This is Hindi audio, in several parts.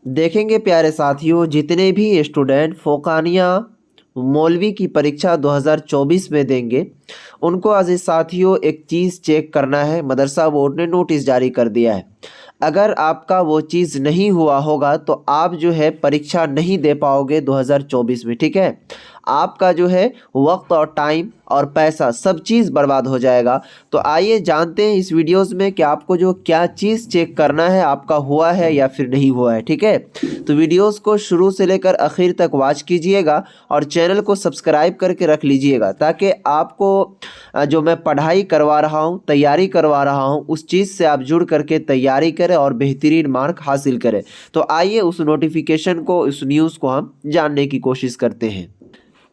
देखेंगे प्यारे साथियों, जितने भी स्टूडेंट फ़ोकानिया मौलवी की परीक्षा 2024 में देंगे, उनको अज़ीज़ साथियों एक चीज़ चेक करना है। मदरसा बोर्ड ने नोटिस जारी कर दिया है। अगर आपका वो चीज़ नहीं हुआ होगा तो आप जो है परीक्षा नहीं दे पाओगे 2024 में, ठीक है। आपका जो है वक्त और टाइम और पैसा सब चीज़ बर्बाद हो जाएगा। तो आइए जानते हैं इस वीडियोस में कि आपको जो क्या चीज़ चेक करना है, आपका हुआ है या फिर नहीं हुआ है, ठीक है। तो वीडियोस को शुरू से लेकर आखिर तक वॉच कीजिएगा और चैनल को सब्सक्राइब करके रख लीजिएगा, ताकि आपको जो मैं पढ़ाई करवा रहा हूँ, तैयारी करवा रहा हूँ, उस चीज़ से आप जुड़ करके तैयारी करें और बेहतरीन मार्क हासिल करें। तो आइए उस नोटिफिकेशन को, उस न्यूज़ को हम जानने की कोशिश करते हैं।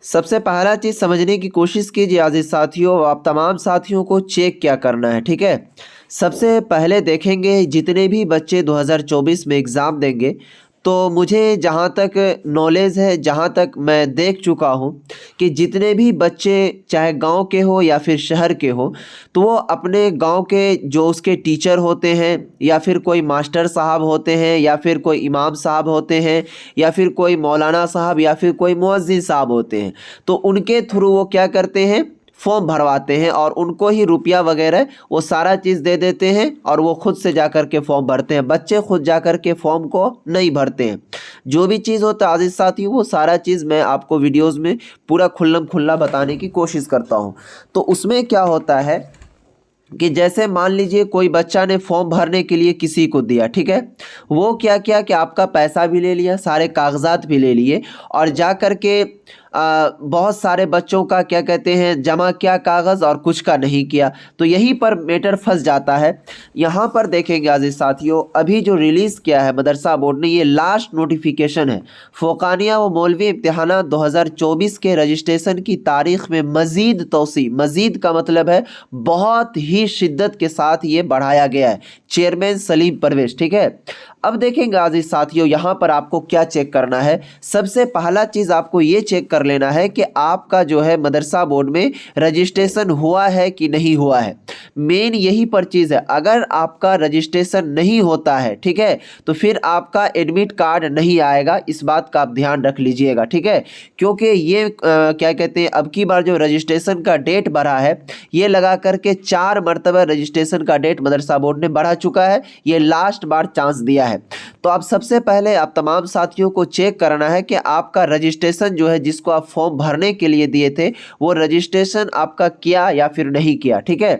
सबसे पहला चीज़ समझने की कोशिश कीजिए अजीज़ साथियों, आप तमाम साथियों को चेक क्या करना है, ठीक है। सबसे पहले देखेंगे जितने भी बच्चे 2024 में एग्ज़ाम देंगे, तो मुझे जहाँ तक नॉलेज है, जहाँ तक मैं देख चुका हूँ कि जितने भी बच्चे चाहे गांव के हो या फिर शहर के हो, तो वो अपने गांव के जो उसके टीचर होते हैं या फिर कोई मास्टर साहब होते हैं या फिर कोई इमाम साहब होते हैं या फिर कोई मौलाना साहब या फिर कोई मुअज्जिन साहब होते हैं, तो उनके थ्रू वो क्या करते हैं, फॉर्म भरवाते हैं और उनको ही रुपया वगैरह वो सारा चीज़ दे देते हैं और वो खुद से जा कर के फॉर्म भरते हैं। बच्चे खुद जा कर के फॉर्म को नहीं भरते हैं। जो भी चीज़ होता है अजीज़ साथियों, वो सारा चीज़ मैं आपको वीडियोज़ में पूरा खुल्लम खुल्ला बताने की कोशिश करता हूँ। तो उसमें क्या होता है कि जैसे मान लीजिए कोई बच्चा ने फॉर्म भरने के लिए किसी को दिया, ठीक है। वो क्या किया कि आपका पैसा भी ले लिया, सारे कागजात भी ले लिए और जा कर के बहुत सारे बच्चों का क्या कहते हैं जमा किया कागज़ और कुछ का नहीं किया। तो यहीं पर मैटर फंस जाता है। यहाँ पर देखेंगे अजीज़ साथियों, अभी जो रिलीज़ किया है मदरसा बोर्ड ने, ये लास्ट नोटिफिकेशन है। फ़ोकानिया व मौलवी इम्तिहानात 2024 के रजिस्ट्रेशन की तारीख़ में मज़ीद तौसी, मज़ीद का मतलब है बहुत ही शिद्दत के साथ ये बढ़ाया गया है। चेयरमैन सलीम परवेज़, ठीक है। अब देखेंगे अजीज़ साथियों, यहाँ पर आपको क्या चेक करना है। सबसे पहला चीज़ आपको ये चेक कर लेना है कि आपका जो है मदरसा बोर्ड में रजिस्ट्रेशन हुआ है कि नहीं हुआ है। मेन यही पर चीज़ है। अगर आपका रजिस्ट्रेशन नहीं होता है, ठीक है, तो फिर आपका एडमिट कार्ड नहीं आएगा। इस बात का आप ध्यान रख लीजिएगा, ठीक है। क्योंकि ये क्या कहते हैं, अब की बार जो रजिस्ट्रेशन का डेट बढ़ा है, ये लगा करके 4 मरतबा रजिस्ट्रेशन का डेट मदरसा बोर्ड ने बढ़ा चुका है। ये लास्ट बार चांस दिया है। तो अब सबसे पहले आप तमाम साथियों को चेक करना है कि आपका रजिस्ट्रेशन जो है, जिसको आप फॉर्म भरने के लिए दिए थे, वो रजिस्ट्रेशन आपका किया या फिर नहीं किया, ठीक है।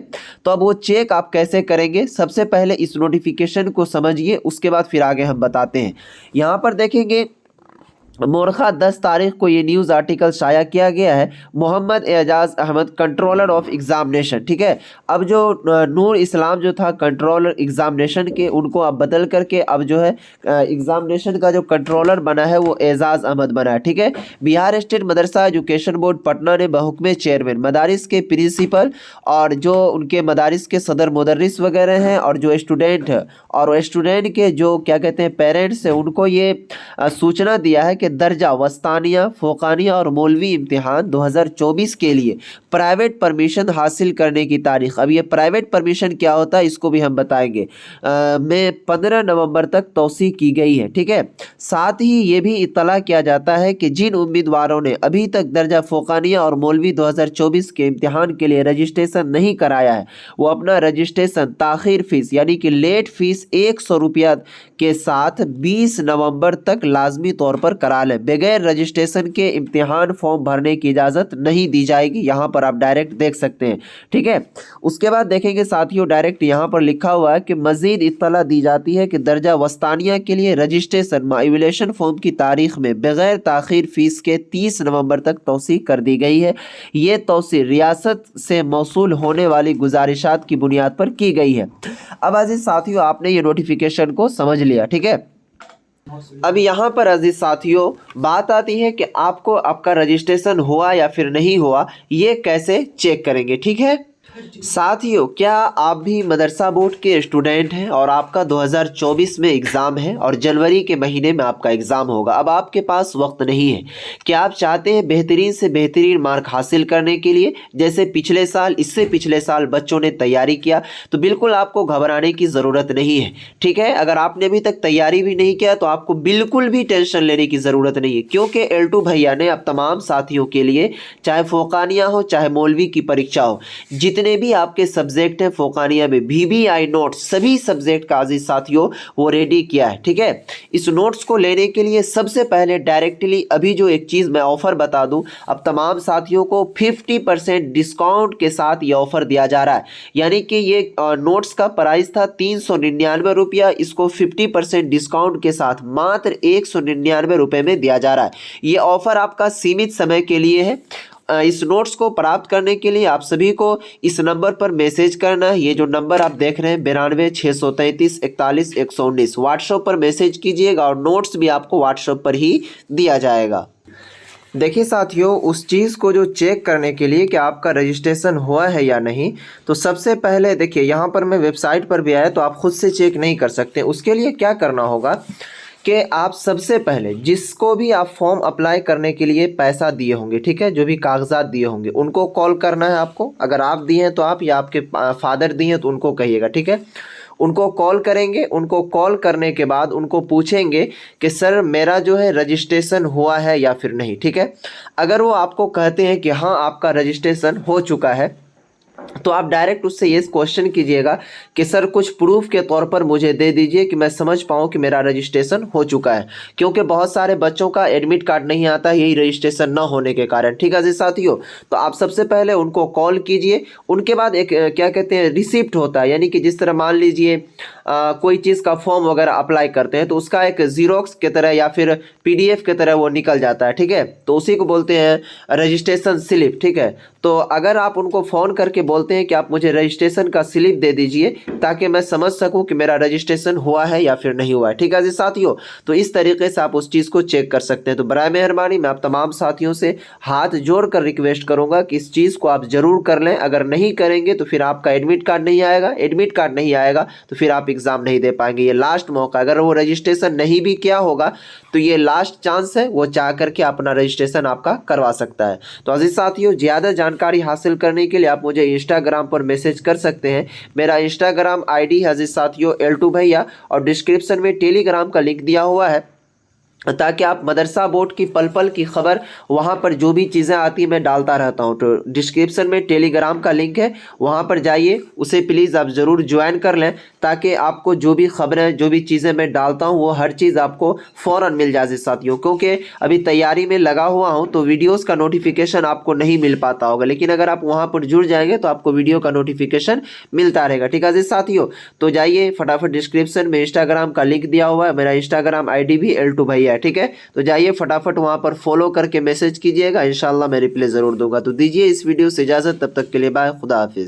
तो अब वो चेक आप कैसे करेंगे, सबसे पहले इस नोटिफिकेशन को समझिए, उसके बाद फिर आगे हम बताते हैं। यहाँ पर देखेंगे मोरखा 10 तारीख को ये न्यूज़ आर्टिकल शाया किया गया है। Mohammad Ejaz Ahmed controller of examination, ठीक है। अब जो नूर इस्लाम जो था कंट्रोलर एग्जामिनेशन के, उनको अब बदल करके अब जो है एग्जामिनेशन का जो कंट्रोलर बना है वो एजाज अहमद बना है, ठीक है। बिहार स्टेट मदरसा एजुकेशन बोर्ड पटना ने बहुक्मे चेयरमैन मदारिस के प्रिंसिपल और जो उनके मदारिस के सदर मुदर्रिस वगैरह हैं और जो स्टूडेंट है और स्टूडेंट के जो क्या कहते हैं पेरेंट्स हैं, उनको ये सूचना दिया है कि दर्जा वस्तानिया, फ़ोकानिया और मौलवी इम्तिहान 2024 के लिए प्राइवेट परमिशन हासिल करने की तारीख़। अब ये प्राइवेट परमिशन क्या होता है, इसको भी हम बताएंगे। में 15 नवंबर तक तौसी की गई है, ठीक है। साथ ही ये भी इत्तला किया जाता है कि जिन उम्मीदवारों ने अभी तक दर्जा फ़ोकानिया और मौलवी 2024 के इम्तिहान के लिए रजिस्ट्रेशन नहीं कराया है, वो अपना रजिस्ट्रेशन ताख़ीर फ़ीस यानी कि लेट फ़ीस 100 रुपया के साथ 20 नवंबर तक लाजमी तौर पर करा लें। बगैर रजिस्ट्रेशन के इम्तिहान फॉर्म भरने की इजाज़त नहीं दी जाएगी। यहाँ पर आप डायरेक्ट देख सकते हैं, ठीक है। उसके बाद देखेंगे साथियों, डायरेक्ट यहाँ पर लिखा हुआ है कि मज़ीद इत्तला दी जाती है कि दर्जा वस्तानिया के लिए रजिस्ट्रेशन माइविलेशन फॉर्म की तारीख में बगैर ताख़ीर फ़ीस के 30 नवंबर तक तौसीह कर दी गई है। ये तौसीह रियासत से मौसूल होने वाली गुजारिशात की बुनियाद पर की गई है। अब अजीज़ साथियों, आपने ये नोटिफिकेशन को समझ लिया, ठीक है। अब यहाँ पर अजीज साथियों बात आती है कि आपको आपका रजिस्ट्रेशन हुआ या फिर नहीं हुआ, ये कैसे चेक करेंगे, ठीक है। साथियों, क्या आप भी मदरसा बोर्ड के स्टूडेंट हैं और आपका 2024 में एग्ज़ाम है और जनवरी के महीने में आपका एग्ज़ाम होगा। अब आपके पास वक्त नहीं है। क्या आप चाहते हैं बेहतरीन से बेहतरीन मार्क हासिल करने के लिए, जैसे पिछले साल, इससे पिछले साल बच्चों ने तैयारी किया, तो बिल्कुल आपको घबराने की ज़रूरत नहीं है। ठीक है, अगर आपने अभी तक तैयारी भी नहीं किया तो आपको बिल्कुल भी टेंशन लेने की ज़रूरत नहीं है, क्योंकि L2 भैया ने अब तमाम साथियों के लिए, चाहे फोकानिया हो चाहे मौलवी की परीक्षा हो, जितने भी आपके सब्जेक्ट हैं फोकानिया में VBI नोट्स सभी सब्जेक्ट का अजीज साथियों वो रेडी किया है। ठीक है, इस नोट्स को लेने के लिए सबसे पहले डायरेक्टली अभी जो एक चीज़ मैं ऑफ़र बता दूं, अब तमाम साथियों को 50% डिस्काउंट के साथ ये ऑफ़र दिया जा रहा है। यानी कि ये नोट्स का प्राइस था 399 रुपया, इसको 50% डिस्काउंट के साथ मात्र 199 रुपये में दिया जा रहा है। ये ऑफ़र आपका सीमित समय के लिए है। इस नोट्स को प्राप्त करने के लिए आप सभी को इस नंबर पर मैसेज करना है। ये जो नंबर आप देख रहे हैं 92 633 41 119, व्हाट्सएप पर मैसेज कीजिएगा और नोट्स भी आपको व्हाट्सएप पर ही दिया जाएगा। देखिए साथियों, उस चीज़ को जो चेक करने के लिए कि आपका रजिस्ट्रेशन हुआ है या नहीं, तो सबसे पहले देखिए यहाँ पर मैं वेबसाइट पर भी आया तो आप खुद से चेक नहीं कर सकते। उसके लिए क्या करना होगा कि आप सबसे पहले जिसको भी आप फॉर्म अप्लाई करने के लिए पैसा दिए होंगे, ठीक है, जो भी कागजात दिए होंगे, उनको कॉल करना है आपको। अगर आप दिए हैं तो आप, या आपके फादर दिए हैं तो उनको कहिएगा। ठीक है, उनको कॉल करेंगे। उनको कॉल करने के बाद उनको पूछेंगे कि सर मेरा जो है रजिस्ट्रेशन हुआ है या फिर नहीं। ठीक है, अगर वो आपको कहते हैं कि हाँ आपका रजिस्ट्रेशन हो चुका है, तो आप डायरेक्ट उससे ये क्वेश्चन कीजिएगा कि सर कुछ प्रूफ के तौर पर मुझे दे दीजिए कि मैं समझ पाऊँ कि मेरा रजिस्ट्रेशन हो चुका है, क्योंकि बहुत सारे बच्चों का एडमिट कार्ड नहीं आता यही रजिस्ट्रेशन ना होने के कारण। ठीक है जी साथियों, तो आप सबसे पहले उनको कॉल कीजिए। उनके बाद एक क्या कहते हैं रिसिप्ट होता है, यानी कि जिस तरह मान लीजिए कोई चीज़ का फॉर्म वगैरह अप्लाई करते हैं तो उसका एक जीरोक्स की तरह या फिर PDF की तरह वो निकल जाता है। ठीक है, तो उसी को बोलते हैं रजिस्ट्रेशन स्लिप। ठीक है, तो अगर आप उनको फ़ोन करके बोलते हैं कि आप मुझे रजिस्ट्रेशन का स्लिप दे दीजिए ताकि मैं समझ सकूं कि मेरा रजिस्ट्रेशन हुआ है या फिर नहीं हुआ है। ठीक है जी साथियों, तो इस तरीके से आप उस चीज़ को चेक कर सकते हैं। तो बराए मेहरबानी मैं आप तमाम साथियों से हाथ जोड़ कर रिक्वेस्ट करूंगा कि इस चीज़ को आप ज़रूर कर लें। अगर नहीं करेंगे तो फिर आपका एडमिट कार्ड नहीं आएगा, एडमिट कार्ड नहीं आएगा तो फिर आप एग्ज़ाम नहीं दे पाएंगे। ये लास्ट मौका, अगर वो रजिस्ट्रेशन नहीं भी किया होगा तो ये लास्ट चांस है, वो चाह करके अपना रजिस्ट्रेशन आपका करवा सकता है। तो अजीज साथियों, ज़्यादा जानकारी हासिल करने के लिए आप मुझे इंस्टाग्राम पर मैसेज कर सकते हैं। मेरा इंस्टाग्राम ID है अजीज साथियों L2 भैया, और डिस्क्रिप्शन में टेलीग्राम का लिंक दिया हुआ है, ताकि आप मदरसा बोर्ड की पल पल की खबर, वहाँ पर जो भी चीज़ें आती हैं मैं डालता रहता हूँ। तो डिस्क्रिप्शन में टेलीग्राम का लिंक है, वहाँ पर जाइए, उसे प्लीज़ आप ज़रूर ज्वाइन कर लें, ताकि आपको जो भी खबरें, जो भी चीज़ें मैं डालता हूँ वो हर चीज़ आपको फ़ौरन मिल जाए साथियों। क्योंकि अभी तैयारी में लगा हुआ हूँ तो वीडियोज़ का नोटिफिकेशन आपको नहीं मिल पाता होगा, लेकिन अगर आप वहाँ पर जुड़ जाएंगे तो आपको वीडियो का नोटिफिकेशन मिलता रहेगा। ठीक है जी साथियों, तो जाइए फटाफट, डिस्क्रिप्शन में इंस्टाग्राम का लिंक दिया हुआ है, मेरा इंस्टाग्राम ID भी L2 भैया है। ठीक है, तो जाइए फटाफट वहां पर फॉलो करके मैसेज कीजिएगा, इंशाल्लाह मैं रिप्लाई जरूर दूंगा। तो दीजिए इस वीडियो से इजाजत, तब तक के लिए बाय, खुदा हाफिज।